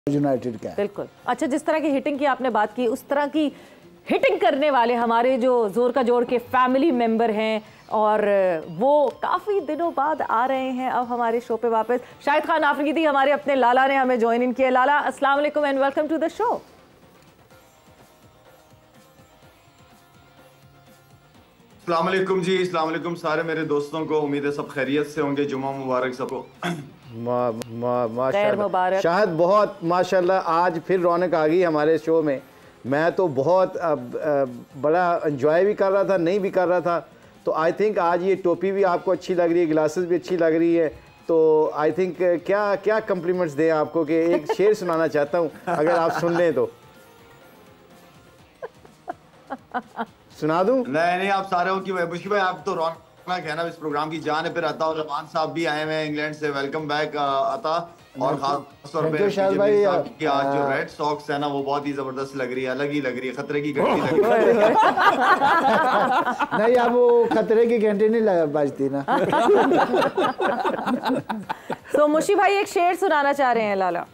United का। बिल्कुल। अच्छा, जिस तरह की हिटिंग की आपने बात की, उस तरह की हिटिंग करने वाले हमारे जो जोर का जोड़ के फैमिली मेंबर हैं और वो काफ़ी दिनों बाद आ रहे हैं अब हमारे शो पे वापस। शाहिद खान आफरीदी हमारे अपने लाला ने हमें ज्वाइन इन किया। लाला, अस्सलाम वालेकुम and welcome to the show. अस्सलाम वालेकुम जी, अस्सलाम वालेकुम सारे मेरे दोस्तों को। उम्मीद है सब खैरियत से होंगे। जुम्मा मुबारक सबको। माशाल्लाह शाहिद, बहुत माशाल्लाह, आज फिर रौनक आ गई हमारे शो में। मैं तो बहुत बड़ा एंजॉय भी कर रहा था, नहीं भी कर रहा था। तो आई थिंक आज ये टोपी भी आपको अच्छी लग रही है, ग्लासेस भी अच्छी लग रही है। तो आई थिंक क्या क्या कम्प्लीमेंट्स दें आपको कि एक शेर सुनाना चाहता हूँ, अगर आप सुन लें तो सुना दूं? नहीं, आप सारे हो कि मुश्किल भाई, आप तो रौनक है ना इस प्रोग्राम की जान है। फिर अता और रहमान साहब भी आए हुए हैं इंग्लैंड से। वेलकम बैक अता। और खास तौर पे भाई कि आज जो रेड सॉक्स है ना वो बहुत ही जबरदस्त लग रही है, अलग ही लग रही है, खतरे की घंटी लग रही है। नहीं, अब वो खतरे की घंटी नहीं बजती ना। तो मुशी भाई एक शेर सुनाना चाह रहे हैं लाला।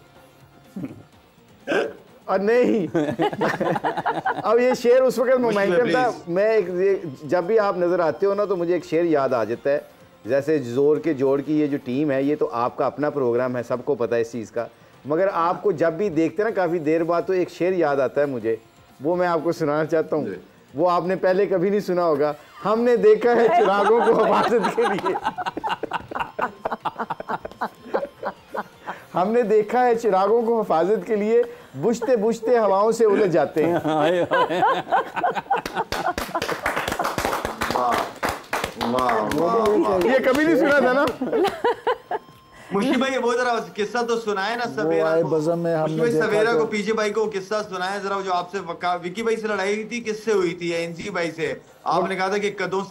और नहीं अब ये शेर उस वक्त मोमेंटम था। मैं जब भी आप नज़र आते हो ना तो मुझे एक शेर याद आ जाता है। जैसे जोर के जोड़ की ये जो टीम है, ये तो आपका अपना प्रोग्राम है, सबको पता है इस चीज़ का। मगर आपको जब भी देखते ना काफ़ी देर बाद, तो एक शेर याद आता है मुझे, वो मैं आपको सुनाना चाहता हूँ। वो आपने पहले कभी नहीं सुना होगा। हमने देखा है चिरागों को हिफाजत के लिए हमने देखा है चिरागों को हिफाजत के लिए बुझते बुझते हवाओं से उलझ जाते हैं। ये कभी नहीं सुना था ना? मुश्किल भाई वो जरा किस्सा तो सुनाए ना सवेरा को। सवेरा को पीछे भाई को किस्सा सुनाया जरा, जो आपसे विकी भाई से लड़ाई हुई थी, किससे हुई थी? एनजी भाई से। आपने कहा था कि कदों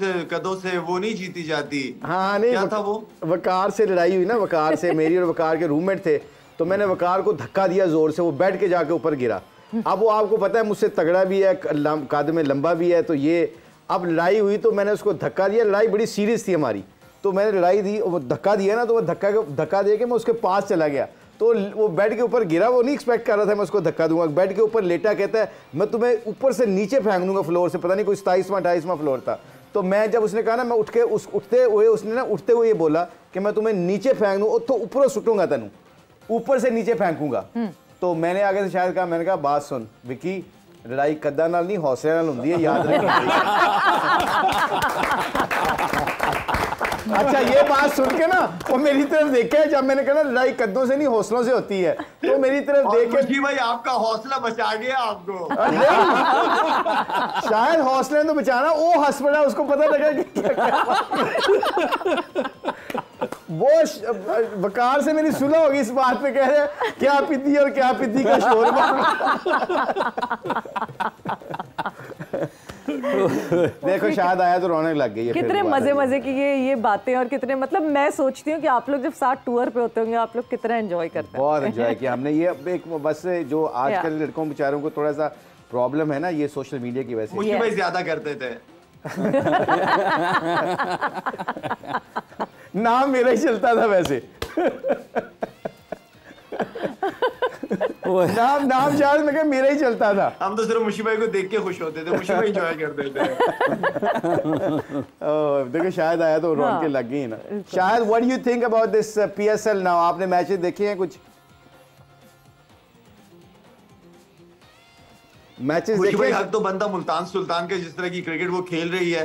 से वो नहीं जीती जाती। हाँ नहीं, क्या था वो? वकार से लड़ाई हुई ना, वकार से। मेरी और वकार के रूममेट थे, तो मैंने वकार को धक्का दिया जोर से, वो बैठ के जाके ऊपर गिरा। अब वो आपको पता है मुझसे तगड़ा भी है, कद में लंबा भी है, तो ये अब लड़ाई हुई तो मैंने उसको धक्का दिया। लड़ाई बड़ी सीरियस थी हमारी, तो मैंने लड़ाई दी, वो धक्का दिया ना, तो वो धक्का दे के मैं उसके पास चला गया। तो वो बेड के ऊपर गिरा, वो नहीं एक्सपेक्ट कर रहा था मैं उसको धक्का दूंगा। बेड के ऊपर लेटा, कहता है मैं तुम्हें ऊपर से नीचे फेंक दूंगा फ्लोर से। पता नहीं कोई 27वां 28वां फ्लोर था। तो मैं जब उसने कहा ना, मैं उठते हुए ये बोला कि मैं तुम्हें नीचे फेंक दूँ, तो ऊपर सुटूंगा, तेनू ऊपर से नीचे फेंकूंगा। तो मैंने आगे से शायद कहा, मैंने कहा बात सुन विकी, लड़ाई कद्दा नाल नहीं हौसले नाल हुंदी है, याद रखना। अच्छा, ये बात सुन के ना वो मेरी तरफ देखा है। जब मैंने कहा लड़ाई कद्दों से नहीं हौसलों से होती है, तो मेरी तरफ देख के भाई आपका हौसला बचा गया आपको। शायद हौसले तो बचाना, वो हंस पड़ा, उसको पता लगा कि वो वकार से मेरी सुलह होगी इस बात पे। कह रहे क्या पीती और क्या पीती का शोर। देखो शायद आया तो रौनक लग गई है। कितने मजे की ये बातें, और कितने, मतलब मैं सोचती हूँ कि आप लोग जब साथ टूर पे होते होंगे, आप लोग कितना एंजॉय करते हैं। बहुत एंजॉय किया हमने। ये एक बस जो आजकल लड़कों बेचारों को थोड़ा सा प्रॉब्लम है ना, ये सोशल मीडिया की वजह से। मुश्किल भाई ज्यादा करते थे। नाम मेरा ही चलता था वैसे। नाम शायद मैं मेरा ही चलता था। हम तो सिर्फ मुशी भाई को देख के खुश होते थे, मुशी भाई एंजॉय करते थे। देखो शायद आया तो रौनकें लग गई ना। शायद what do you think about this PSL now? आपने मैचेस देखे हैं? कुछ मैचेस देखे? भाई हक तो बनता मुल्तान सुल्तान के, जिस तरह की क्रिकेट वो खेल रही है।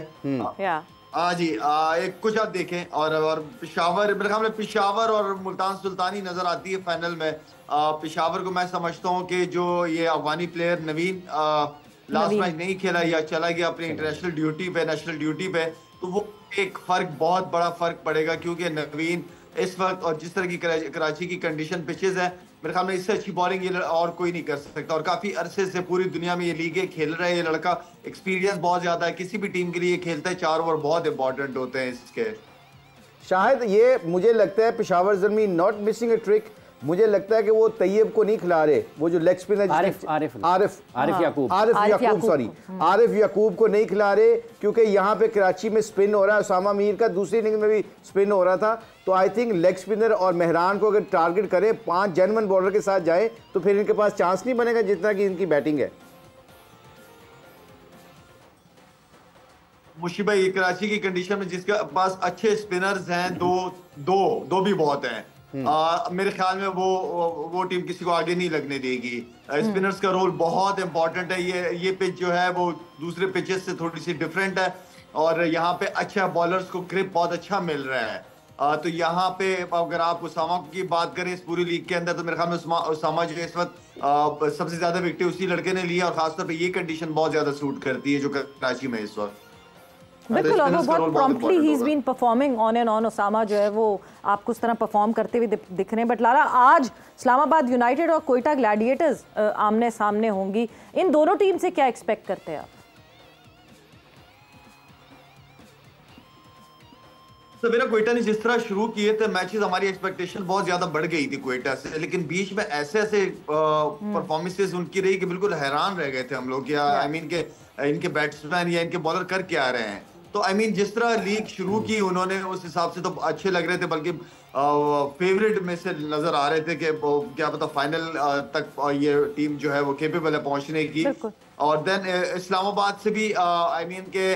हाँ जी, एक कुछ आप देखें। और पिशावर, मेरे ख्याल में पिशावर और मुल्तान सुल्तान ही नजर आती है फाइनल में। पिशावर को मैं समझता हूँ कि जो ये अफगानी प्लेयर नवीन लास्ट मैच नहीं खेला या चला गया अपनी इंटरनेशनल ड्यूटी पे, नेशनल ड्यूटी पे, तो वो एक फर्क, बहुत बड़ा फर्क पड़ेगा। क्योंकि नवीन इस वक्त और जिस तरह की कराची की कंडीशन पिचेस है, मेरे ख्याल में इससे अच्छी बॉलिंग ये और कोई नहीं कर सकता। और काफी अरसे से पूरी दुनिया में ये लीगें खेल रहा है ये लड़का। एक्सपीरियंस बहुत ज्यादा है, किसी भी टीम के लिए खेलता है। 4 ओवर बहुत इंपॉर्टेंट होते हैं इसके। शायद ये मुझे लगता है पेशावर ज़मीन नॉट मिसिंग अ ट्रिक, मुझे लगता है कि वो तैयब को नहीं खिला रहे, वो जो लेग स्पिनर आरिफ याकूब को नहीं खिला रहे, क्योंकि यहाँ पे कराची में स्पिन हो रहा है, उसामा मीर का दूसरी इनिंग में भी स्पिन हो रहा था। तो आई थिंक लेग स्पिनर और मेहरान को अगर टारगेट करें, 5 जेन्युइन बॉलर के साथ जाए, तो फिर इनके पास चांस नहीं बनेगा जितना कि इनकी बैटिंग है। मुशी भाई, कराची की कंडीशन में जिसके पास अच्छे स्पिनर्स हैं, दो भी बहुत हैं। मेरे ख्याल में वो टीम किसी को आगे नहीं लगने देगी। स्पिनर्स का रोल बहुत इंपॉर्टेंट है। ये पिच जो है वो दूसरे पिचेस से थोड़ी सी डिफरेंट है, और यहाँ पे अच्छा बॉलर्स को ग्रिप बहुत अच्छा मिल रहा है। तो यहाँ पे अगर आप उसामा की बात करें इस पूरी लीग के अंदर, तो मेरे ख्याल में उसामा जो इस वक्त सबसे ज्यादा विकेट उसी लड़के ने लिया, और खासतौर पर ये कंडीशन बहुत ज्यादा सूट करती है जो कराची में इस वक्त। बिल्कुल, और वो बहुत प्रॉम्प्टली ही is been performing on and on. Usama जो है वो आपको उस तरह परफॉर्म करते हुए दिख रहे हैं। बट लाला, आज इस्लामाबाद यूनाइटेड और कोयटा ग्लैडिएटर्स आमने सामने होंगी। इन दोनों टीम से क्या एक्सपेक्ट करते हैं आप? सवेरा, कोयटा ने जिस तरह शुरू किए थे मैचेस, हमारी एक्सपेक्टेशन बहुत ज्यादा बढ़ गई थी कोयटा से, लेकिन बीच में ऐसे परफॉर्मेंसेस उनकी रही कि बिल्कुल हैरान रह गए थे हम लोग। या आई मीन के इनके बैट्समैन या इनके बॉलर कर क्या रहे हैं। तो आई मीन जिस तरह लीग शुरू की उन्होंने, उस हिसाब से तो अच्छे लग रहे थे, बल्कि फेवरेट में से नजर आ रहे थे कि क्या पता फाइनल तक ये टीम जो है वो केपेबल है पहुंचने की। और देन इस्लामाबाद से भी आई मीन के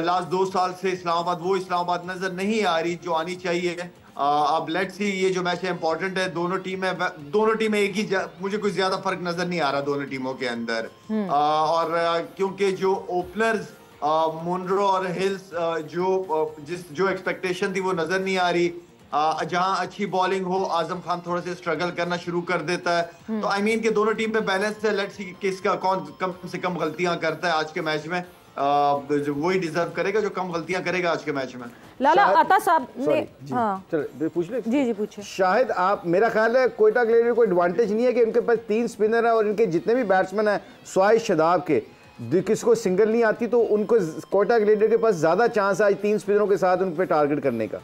लास्ट 2 साल से वो इस्लामाबाद नजर नहीं आ रही जो आनी चाहिए। अब लेट्स सी, ये जो मैच है इंपॉर्टेंट है। दोनों टीमें एक ही, मुझे कुछ ज्यादा फर्क नजर नहीं आ रहा दोनों टीमों के अंदर। और क्योंकि जो ओपनर्स मुनरो और हिल्स, जो एक्सपेक्टेशन थी वो नजर नहीं आ रही। जहां अच्छी बॉलिंग हो, आजम खान थोड़ा सा स्ट्रगल करना शुरू कर देता है। तो आई मीन के दोनों टीम में बैलेंस है। लेट्स सी किसका कौन कम से कम गलतियां करता है आज के मैच में। वही डिजर्व करेगा जो कम गलतियां करेगा आज के मैच में। लाला, अता साहब ने चलो पूछ ले। जी पूछे। शायद आप, मेरा ख्याल है कोयटा ग्लैडिएटर को एडवांटेज नहीं है कि इनके पास 3 स्पिनर है, और इनके जितने भी बैट्समैन हैं स्वाइस शदाब के, किसको सिंगल नहीं आती, तो उनको कोयटा ग्लैडिएटर के पास ज्यादा चांस है आज 3 स्पिनरों के साथ उन पे टारगेट करने का।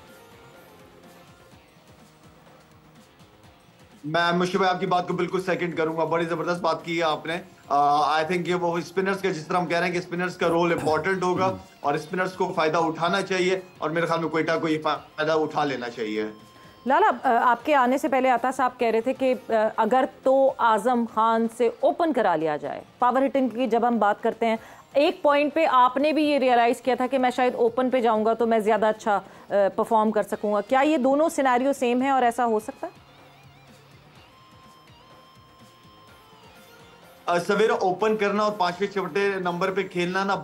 मैं मुश्किल भाई आपकी बात को बिल्कुल सेकंड करूंगा। बड़ी जबरदस्त बात की है आपने। आई थिंक ये वो स्पिनर्स का, जिस तरह हम कह रहे हैं कि स्पिनर्स का रोल इंपॉर्टेंट होगा और स्पिनर्स को फायदा उठाना चाहिए, और मेरे ख्याल में कोयटा को ये फायदा उठा लेना चाहिए। लाला, आपके आने से पहले अता साहब कह रहे थे कि अगर तो आजम खान से ओपन करा लिया जाए, पावर हिटिंग की जब हम बात करते हैं, एक पॉइंट पे आपने भी ये रियलाइज़ किया था कि मैं शायद ओपन पे जाऊंगा तो मैं ज़्यादा अच्छा परफॉर्म कर सकूंगा। क्या ये दोनों सिनेरियो सेम है और ऐसा हो सकता है? सवेरा ओपन करना और 5वें 6वें नंबर पे खेलना ना,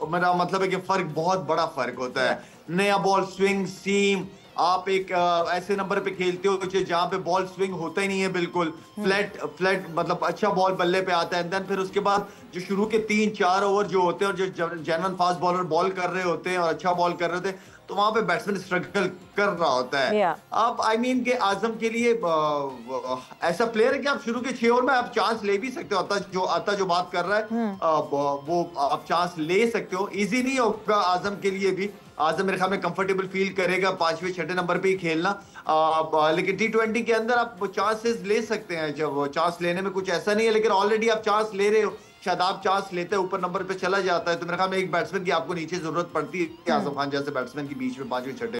मेरा मतलब है कि फर्क, बहुत बड़ा फर्क होता है। नया बॉल स्विंग सीम, आप एक ऐसे नंबर पे खेलते हो जहां पे बॉल स्विंग होता ही नहीं है, बिल्कुल फ्लैट मतलब अच्छा बॉल बल्ले पे आता है। देन फिर उसके बाद जो शुरू के 3-4 ओवर जो होते हैं और जो जेन्युइन फास्ट बॉलर बॉल कर रहे होते हैं और अच्छा बॉल कर रहे होते हैं, तो वहां पे बैट्समैन स्ट्रगल कर रहा होता है। अब आई मीन के आजम के लिए ऐसा प्लेयर है कि आप शुरू के 6 ओवर में आप चांस ले भी सकते हो। अता जो बात कर रहा है वो आप चांस ले सकते हो। इजी नहीं होगा आजम के लिए भी। आजम मेरे ख्याल में कंफर्टेबल फील करेगा 5वें 6वें नंबर पे ही खेलना, लेकिन T20 के अंदर आप चांसेस ले सकते हैं। जब चांस लेने में कुछ ऐसा नहीं है, लेकिन ऑलरेडी आप चांस ले रहे हो, शायद आप चांस लेते हैं ऊपर नंबर पे चला जाता है, तो मेरे ख्याल में एक बैट्समैन की आपको नीचे जरूरत पड़ती है, आजम खान जैसे बैट्समैन की बीच में 5वें 6वें